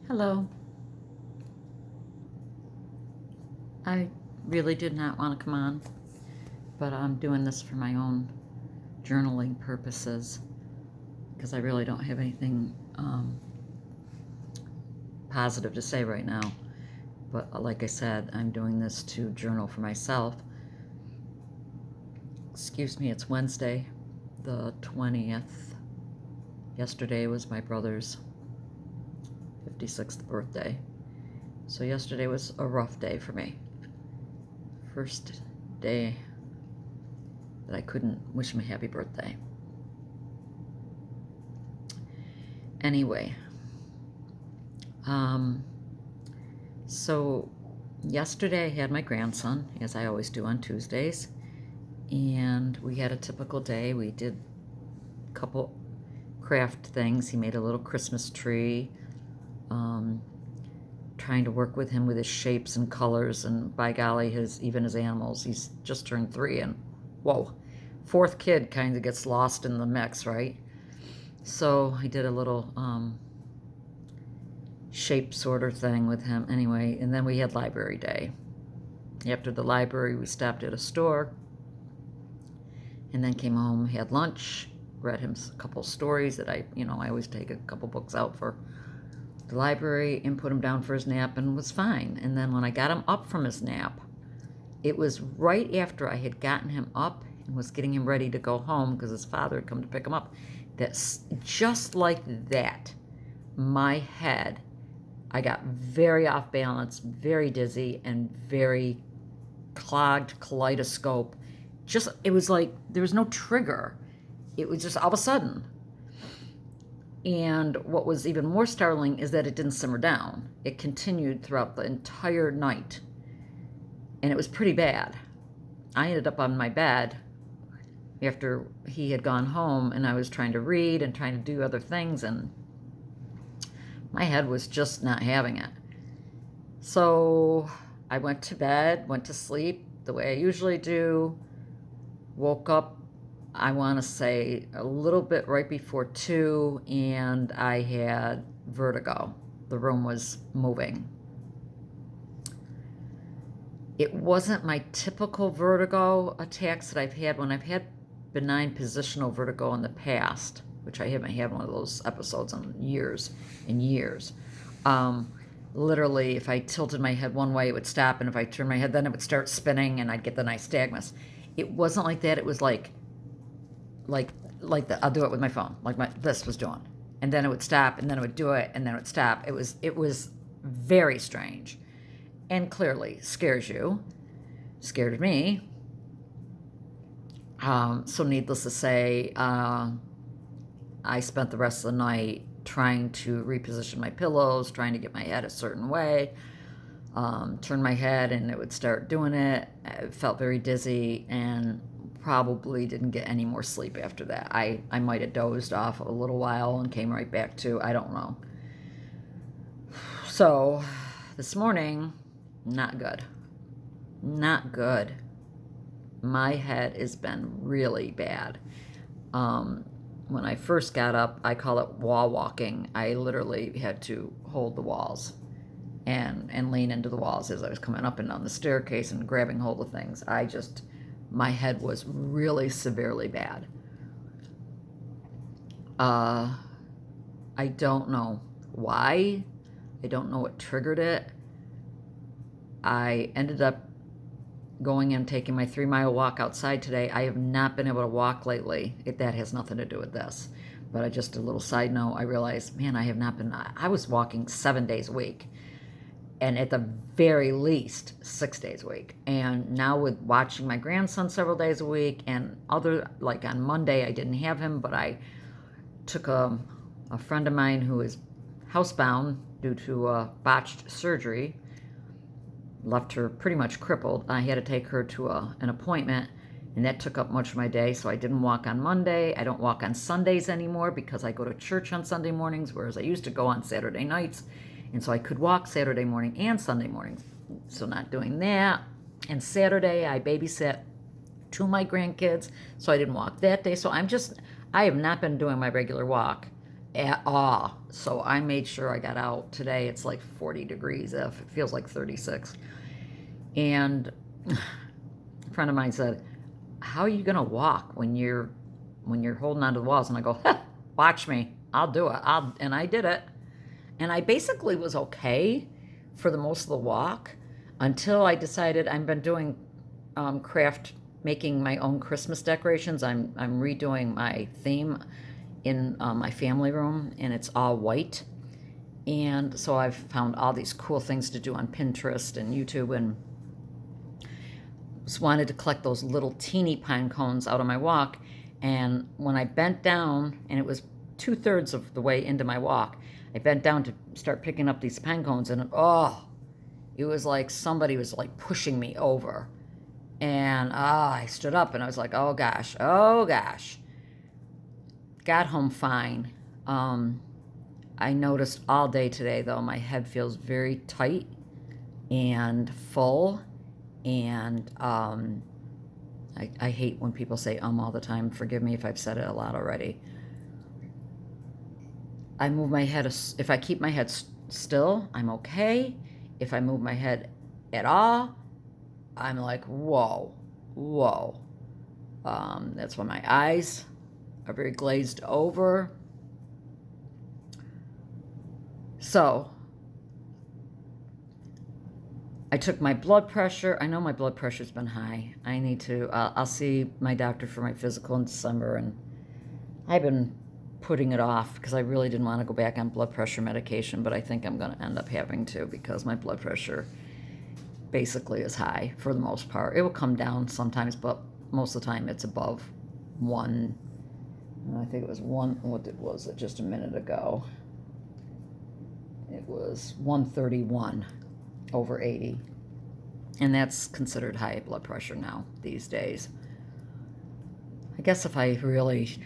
Hello. I really did not want to come on, but I'm doing this for my own journaling purposes because I really don't have anything positive to say right now. But like I said, I'm doing this to journal for myself. Excuse me, it's Wednesday, the 20th. Yesterday was my brother's 56th birthday. So yesterday was a rough day for me. First day that I couldn't wish him a happy birthday. Anyway, so yesterday I had my grandson, as I always do on Tuesdays, and we had a typical day. We did a couple craft things. He made a little Christmas tree, trying to work with him with his shapes and colors, and by golly, even his animals. He's just turned 3, and whoa, 4th kid kind of gets lost in the mix, right? So I did a little shape sorter thing with him anyway, and then we had library day. After the library, we stopped at a store, and then came home, had lunch, read him a couple stories that I always take a couple books out for the library, and put him down for his nap, and was fine. And then when I got him up from his nap, it was right after I had gotten him up and was getting him ready to go home because his father had come to pick him up, that just like that, my head, I got very off balance, very dizzy, and very clogged kaleidoscope. It was like there was no trigger. It was just all of a sudden. And what was even more startling is that it didn't simmer down. It continued throughout the entire night. And it was pretty bad. I ended up on my bed after he had gone home, and I was trying to read and trying to do other things, and my head was just not having it. So I went to bed, went to sleep the way I usually do, woke up, I want to say a little bit right before 2, and I had vertigo. The room was moving. It wasn't my typical vertigo attacks that I've had when I've had benign positional vertigo in the past, which I haven't had one of those episodes in years and years. Literally, if I tilted my head one way, it would stop, and if I turned my head, then it would start spinning, and I'd get the nystagmus. It wasn't like that. It was like I'll do it with my phone, like this was doing, and then it would stop, and then it would do it, and then it would stop. It was very strange, and clearly scares you. Scared me. So needless to say, I spent the rest of the night trying to reposition my pillows, trying to get my head a certain way, turn my head, and it would start doing it. I felt very dizzy, and probably didn't get any more sleep after that. I might have dozed off a little while and came right back to, I don't know. So this morning, not good. Not good. My head has been really bad. When I first got up, I call it wall walking. I literally had to hold the walls and lean into the walls as I was coming up and down the staircase and grabbing hold of things. My head was really severely bad. I don't know why. I don't know what triggered it. I ended up going and taking my 3-mile walk outside today. I have not been able to walk lately. That has nothing to do with this. But just a little side note, I realized, man, I was walking 7 days a week. And at the very least, 6 days a week. And now with watching my grandson several days a week, and like on Monday, I didn't have him, but I took a friend of mine who is housebound due to a botched surgery, left her pretty much crippled. I had to take her to an appointment, and that took up much of my day, so I didn't walk on Monday. I don't walk on Sundays anymore because I go to church on Sunday mornings, whereas I used to go on Saturday nights. And so I could walk Saturday morning and Sunday mornings. So not doing that. And Saturday I babysat 2 of my grandkids, so I didn't walk that day. So I have not been doing my regular walk at all. So I made sure I got out today. It's like 40 degrees if it feels like 36. And a friend of mine said, how are you going to walk when you're holding onto the walls? And I go, watch me. I'll do it. And I did it. And I basically was okay for the most of the walk until I decided I've been doing making my own Christmas decorations. I'm redoing my theme in my family room, and it's all white. And so I've found all these cool things to do on Pinterest and YouTube, and just wanted to collect those little teeny pine cones out of my walk. And when I bent down, and it was 2/3 of the way into my walk, I bent down to start picking up these pine cones, and it was like somebody was like pushing me over. And I stood up, and I was like, oh gosh. Got home fine. I noticed all day today, though, my head feels very tight and full. And I hate when people say all the time. Forgive me if I've said it a lot already. I move my head. If I keep my head still, I'm okay. If I move my head at all, I'm like, whoa. That's why my eyes are very glazed over. So I took my blood pressure. I know my blood pressure's been high. I need to, I'll see my doctor for my physical in December, and I've been putting it off because I really didn't want to go back on blood pressure medication, but I think I'm going to end up having to because my blood pressure basically is high for the most part. It will come down sometimes, but most of the time it's above 1. I think it was 1, what was it just a minute ago? It was 131 over 80. And that's considered high blood pressure now these days. I guess if I really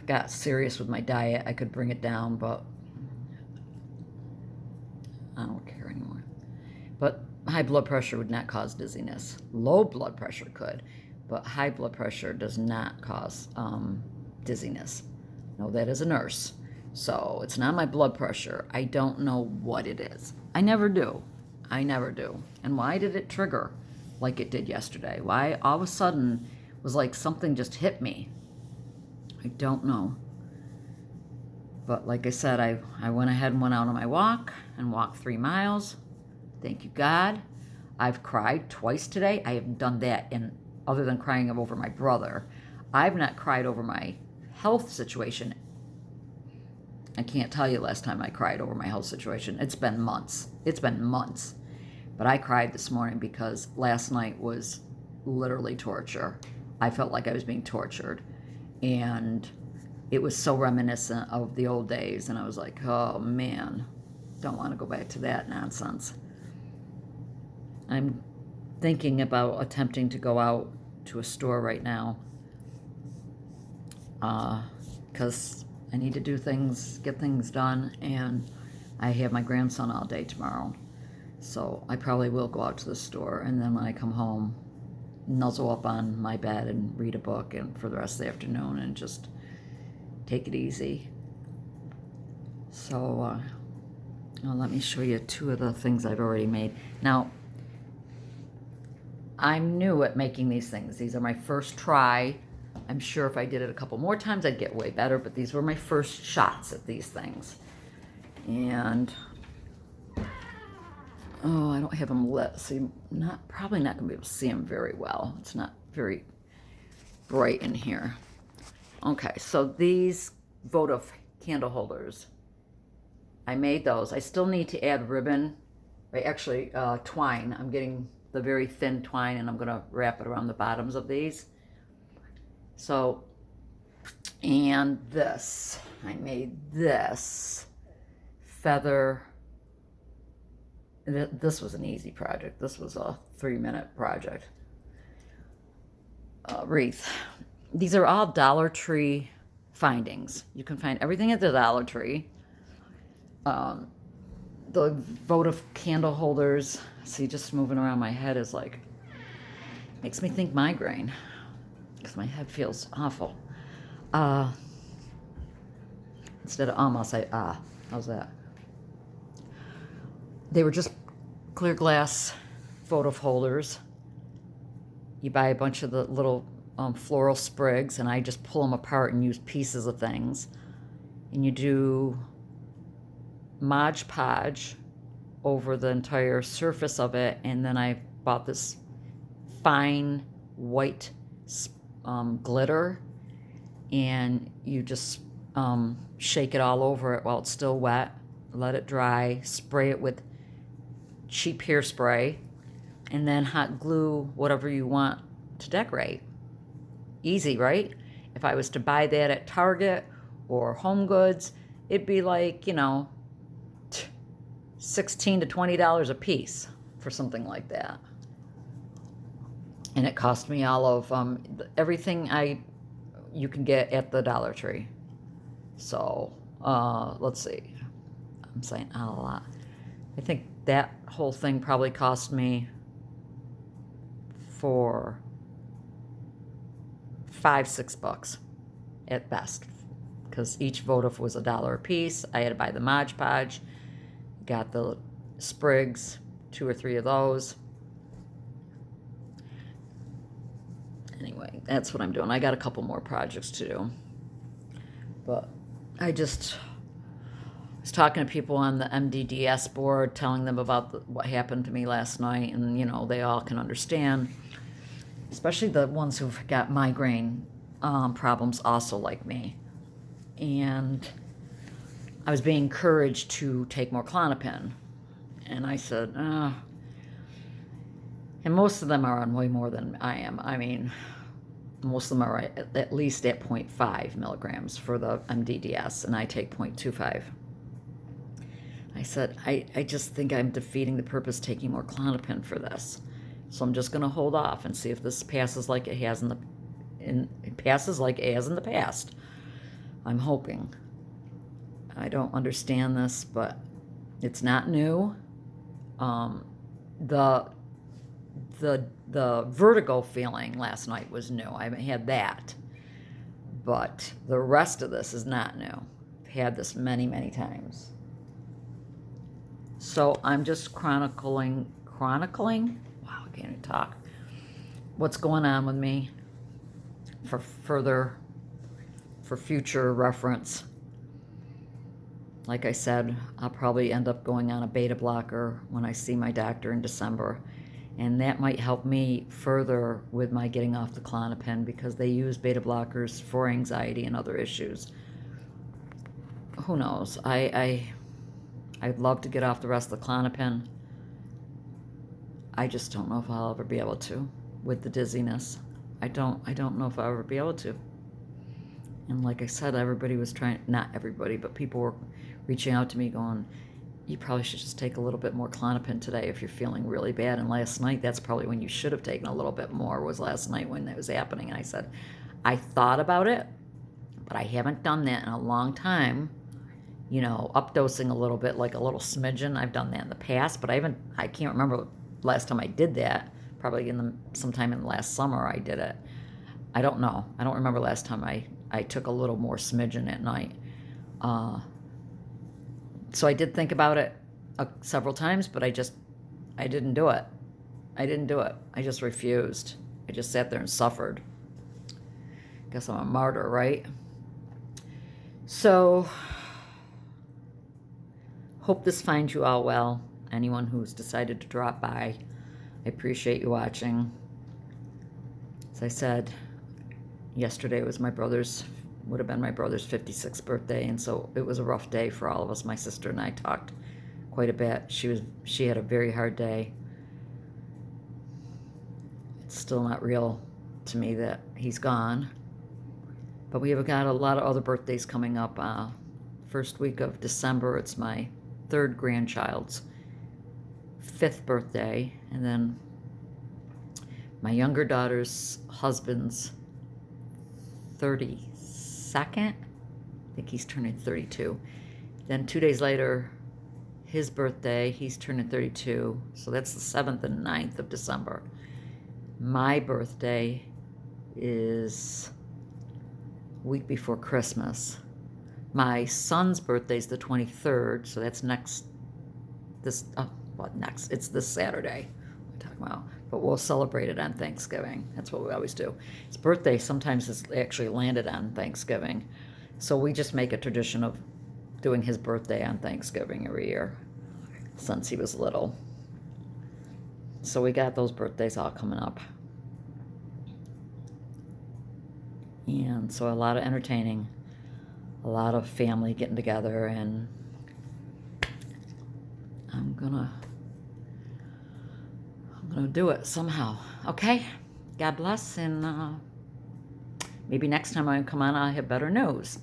got serious with my diet, I could bring it down, but I don't care anymore. But high blood pressure would not cause dizziness. Low blood pressure could, but high blood pressure does not cause dizziness. No, that is a nurse. So it's not my blood pressure. I don't know what it is. I never do. And why did it trigger like it did yesterday? Why all of a sudden was like something just hit me? I don't know. But like I said, I went ahead and went out on my walk and walked 3 miles. Thank you, God. I've cried twice today. I haven't done that other than crying over my brother. I've not cried over my health situation. I can't tell you last time I cried over my health situation. It's been months. But I cried this morning because last night was literally torture. I felt like I was being tortured. And it was so reminiscent of the old days. And I was like, oh man, don't want to go back to that nonsense. I'm thinking about attempting to go out to a store right now. Because I need to do things, get things done. And I have my grandson all day tomorrow. So I probably will go out to the store, and then when I come home, nuzzle up on my bed and read a book and for the rest of the afternoon and just take it easy. So let me show you 2 of the things I've already made. Now, I'm new at making these things. These are my first try. I'm sure if I did it a couple more times, I'd get way better, but these were my first shots at these things. And I don't have them lit, so you're probably not going to be able to see them very well. It's not very bright in here. Okay, so these votive candle holders, I made those. I still need to add ribbon, actually twine. I'm getting the very thin twine, and I'm going to wrap it around the bottoms of these. So, and this, I made this feather. This was an easy project. This was a 3-minute project. Wreath. These are all Dollar Tree findings. You can find everything at the Dollar Tree. The votive candle holders. See, just moving around my head is like, makes me think migraine. Because my head feels awful. Instead of I'll say ah. How's that? They were just clear glass photo holders. You buy a bunch of the little floral sprigs, and I just pull them apart and use pieces of things. And you do Mod Podge over the entire surface of it, and then I bought this fine white glitter, and you just shake it all over it while it's still wet, let it dry, spray it with cheap hairspray, and then hot glue whatever you want to decorate. Easy, right? If I was to buy that at Target or Home Goods, it'd be like, $16 to $20 a piece for something like that. And it cost me all of everything you can get at the Dollar Tree. So let's see. I'm saying a lot. I think that whole thing probably cost me for $5-6 at best, because each votive was $1 a piece. I had to buy the Mod Podge, got the sprigs, 2 or 3 of those. Anyway, that's what I'm doing. I got a couple more projects to do, but I just was talking to people on the MDDS board, telling them about what happened to me last night, and they all can understand, especially the ones who've got migraine problems also like me. And I was being encouraged to take more Clonazepam, and I said, and most of them are on way more than I am. I mean, most of them are at least at 0.5 milligrams for the MDDS, and I take 0.25. I said, I just think I'm defeating the purpose taking more Clonazepam for this. So I'm just going to hold off and see if this passes like it has in the past. I'm hoping. I don't understand this, but it's not new. The vertigo feeling last night was new. I haven't had that. But the rest of this is not new. I've had this many, many times. So I'm just chronicling? Wow, I can't even talk. What's going on with me for future reference. Like I said, I'll probably end up going on a beta blocker when I see my doctor in December. And that might help me further with my getting off the Clonazepam, because they use beta blockers for anxiety and other issues. Who knows? I'd love to get off the rest of the Clonazepam. I just don't know if I'll ever be able to with the dizziness. I don't know if I'll ever be able to. And like I said, everybody was not everybody, but people were reaching out to me going, you probably should just take a little bit more Clonazepam today if you're feeling really bad. And last night, that's probably when you should have taken a little bit more, was last night when that was happening. And I said, I thought about it, but I haven't done that in a long time. Updosing a little bit, like a little smidgen. I've done that in the past, but I can't remember last time I did that. Probably sometime in the last summer I did it. I don't know. I don't remember last time I took a little more smidgen at night. So I did think about it several times, but I didn't do it. I just refused. I just sat there and suffered. Guess I'm a martyr, right? So, hope this finds you all well. Anyone who's decided to drop by, I appreciate you watching. As I said, yesterday would have been my brother's 56th birthday, and so it was a rough day for all of us. My sister and I talked quite a bit. She had a very hard day. It's still not real to me that he's gone, but we have got a lot of other birthdays coming up. First week of December, it's my third grandchild's 5th birthday, and then my younger daughter's husband's 32nd. I think he's turning 32. Then 2 days later, his birthday, he's turning 32. So that's the 7th and 9th of December. My birthday is a week before Christmas. My son's birthday's the 23rd, so that's next? It's this Saturday. We're talking about, but we'll celebrate it on Thanksgiving. That's what we always do. His birthday sometimes is actually landed on Thanksgiving, so we just make a tradition of doing his birthday on Thanksgiving every year since he was little. So we got those birthdays all coming up. And so a lot of entertaining, a lot of family getting together, and I'm gonna do it somehow. Okay? God bless, and maybe next time I come on I'll have better news.